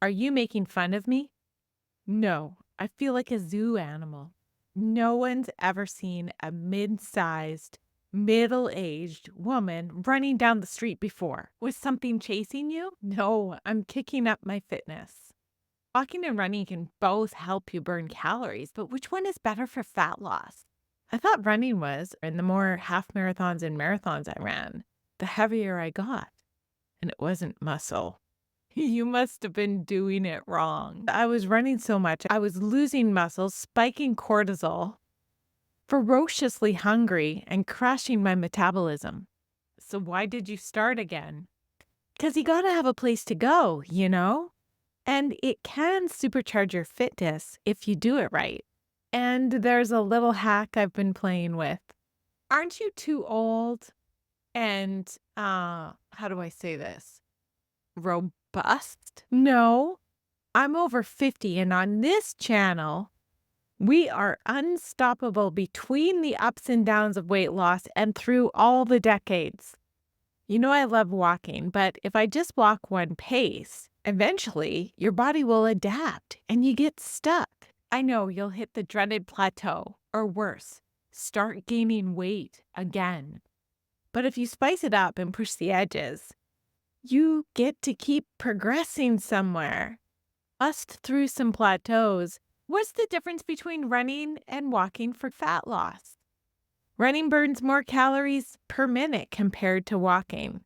Are you making fun of me? No, I feel like a zoo animal. No one's ever seen a mid-sized, middle-aged woman running down the street before. Was something chasing you? No, I'm kicking up my fitness. Walking and running can both help you burn calories, but which one is better for fat loss? I thought running was, and the more half marathons and marathons I ran, the heavier I got. And it wasn't muscle. You must have been doing it wrong. I was running so much, I was losing muscle, spiking cortisol, ferociously hungry, and crashing my metabolism. So why did you start again? Because you got to have a place to go, you know? And it can supercharge your fitness if you do it right. And there's a little hack I've been playing with. Aren't you too old and, how do I say this? Robust? No, I'm over 50, and on this channel, we are unstoppable between the ups and downs of weight loss and through all the decades. You know, I love walking, but if I just walk one pace, eventually your body will adapt and you get stuck. I know you'll hit the dreaded plateau, or worse, start gaining weight again. But if you spice it up and push the edges, you get to keep progressing somewhere. Bust through some plateaus. What's the difference between running and walking for fat loss? Running burns more calories per minute compared to walking.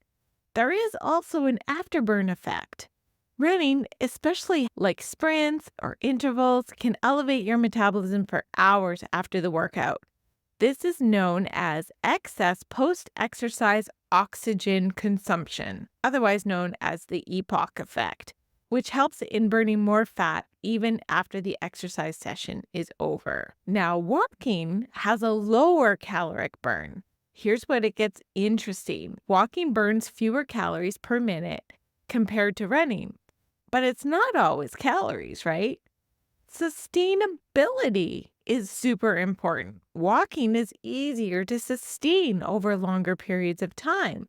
There is also an afterburn effect. Running, especially like sprints or intervals, can elevate your metabolism for hours after the workout. This is known as excess post-exercise oxygen consumption, otherwise known as the EPOC effect, which helps in burning more fat even after the exercise session is over. Now, walking has a lower caloric burn. Here's what it gets interesting. Walking burns fewer calories per minute compared to running, but it's not always calories, right? Sustainability is super important. Walking is easier to sustain over longer periods of time.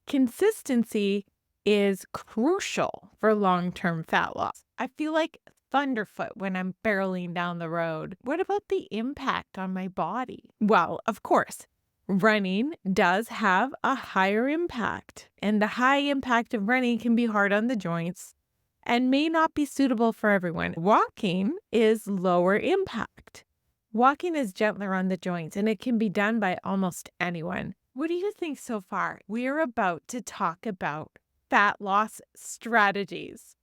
Consistency is crucial for long-term fat loss. I feel like thunderfoot when I'm barreling down the road. What about the impact on my body? Well, of course, running does have a higher impact, and the high impact of running can be hard on the joints and may not be suitable for everyone. Walking is lower impact. Walking is gentler on the joints, and it can be done by almost anyone. What do you think so far? We're about to talk about fat loss strategies.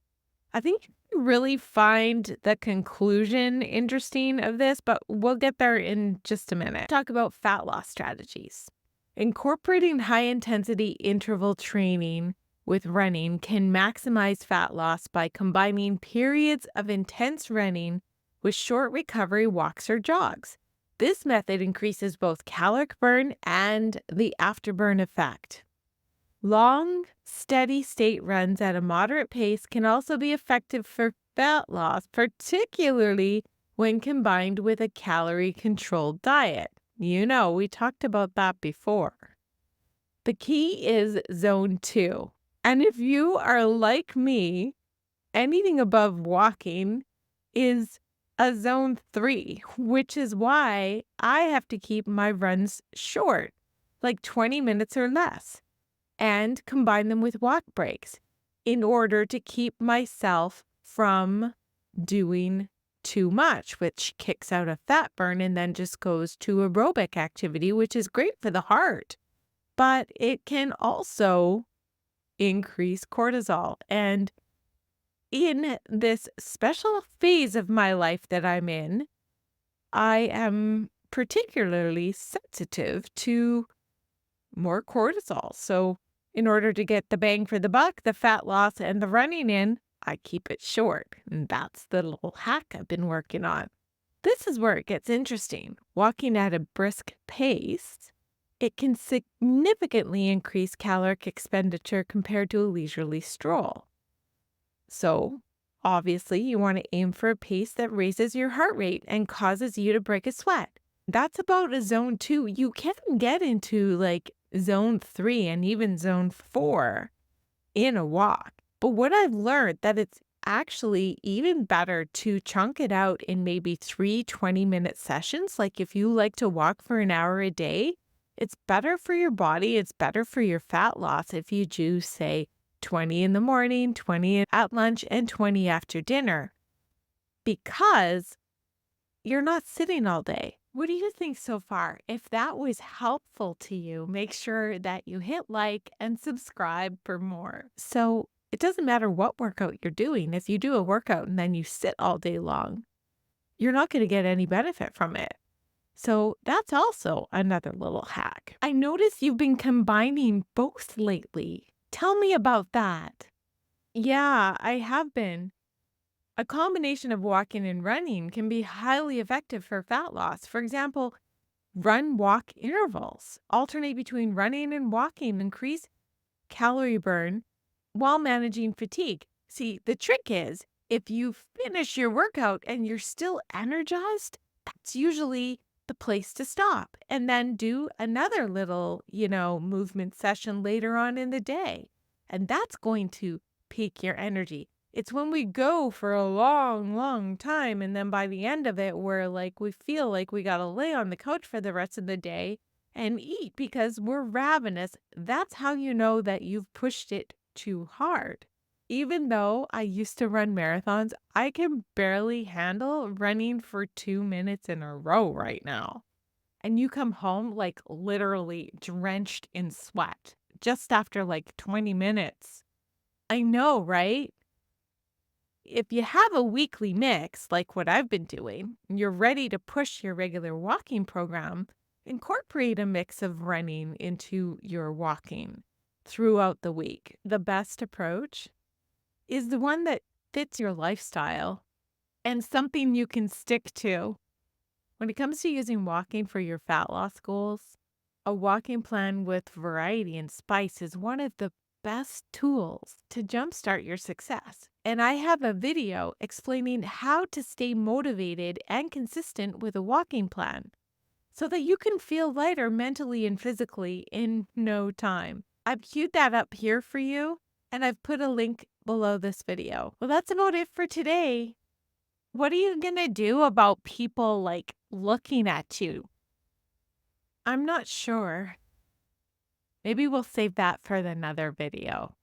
I think you really find the conclusion interesting of this, but we'll get there in just a minute. Talk about fat loss strategies. Incorporating high-intensity interval training with running can maximize fat loss by combining periods of intense running with short recovery walks or jogs. This method increases both caloric burn and the afterburn effect. Long, steady state runs at a moderate pace can also be effective for fat loss, particularly when combined with a calorie-controlled diet. You know, we talked about that before. The key is zone 2. And if you are like me, anything above walking is a zone 3, which is why I have to keep my runs short, like 20 minutes or less, and combine them with walk breaks in order to keep myself from doing too much, which kicks out a fat burn and then just goes to aerobic activity, which is great for the heart. But it can also increase cortisol. And in this special phase of my life that I'm in, I am particularly sensitive to more cortisol. So in order to get the bang for the buck, the fat loss and the running in, I keep it short. And that's the little hack I've been working on. This is where it gets interesting. Walking at a brisk pace, it can significantly increase caloric expenditure compared to a leisurely stroll. So, obviously, you want to aim for a pace that raises your heart rate and causes you to break a sweat. That's about a zone 2. You can get into like zone 3 and even zone 4 in a walk. But what I've learned that it's actually even better to chunk it out in maybe 3 20-minute sessions. Like if you like to walk for an hour a day, it's better for your body. It's better for your fat loss if you do, say, 20 in the morning, 20 at lunch, and 20 after dinner because you're not sitting all day. What do you think so far? If that was helpful to you, make sure that you hit like and subscribe for more. So it doesn't matter what workout you're doing. If you do a workout and then you sit all day long, you're not going to get any benefit from it. So that's also another little hack. I notice you've been combining both lately. Tell me about that. Yeah, I have been. A combination of walking and running can be highly effective for fat loss. For example, run walk intervals. Alternate between running and walking, increase calorie burn while managing fatigue. See, the trick is if you finish your workout and you're still energized, that's usually the place to stop and then do another little, movement session later on in the day. And that's going to peak your energy. It's when we go for a long, long time and then by the end of it, we're like, we feel like we got to lay on the couch for the rest of the day and eat because we're ravenous. That's how you know that you've pushed it too hard. Even though I used to run marathons, I can barely handle running for 2 minutes in a row right now. And you come home like literally drenched in sweat just after like 20 minutes. I know, right? If you have a weekly mix, like what I've been doing, and you're ready to push your regular walking program, incorporate a mix of running into your walking throughout the week. The best approach is the one that fits your lifestyle and something you can stick to. When it comes to using walking for your fat loss goals, a walking plan with variety and spice is one of the best tools to jumpstart your success. And I have a video explaining how to stay motivated and consistent with a walking plan so that you can feel lighter mentally and physically in no time. I've queued that up here for you, and I've put a link below this video. Well, that's about it for today. What are you going to do about people like looking at you? I'm not sure. Maybe we'll save that for another video.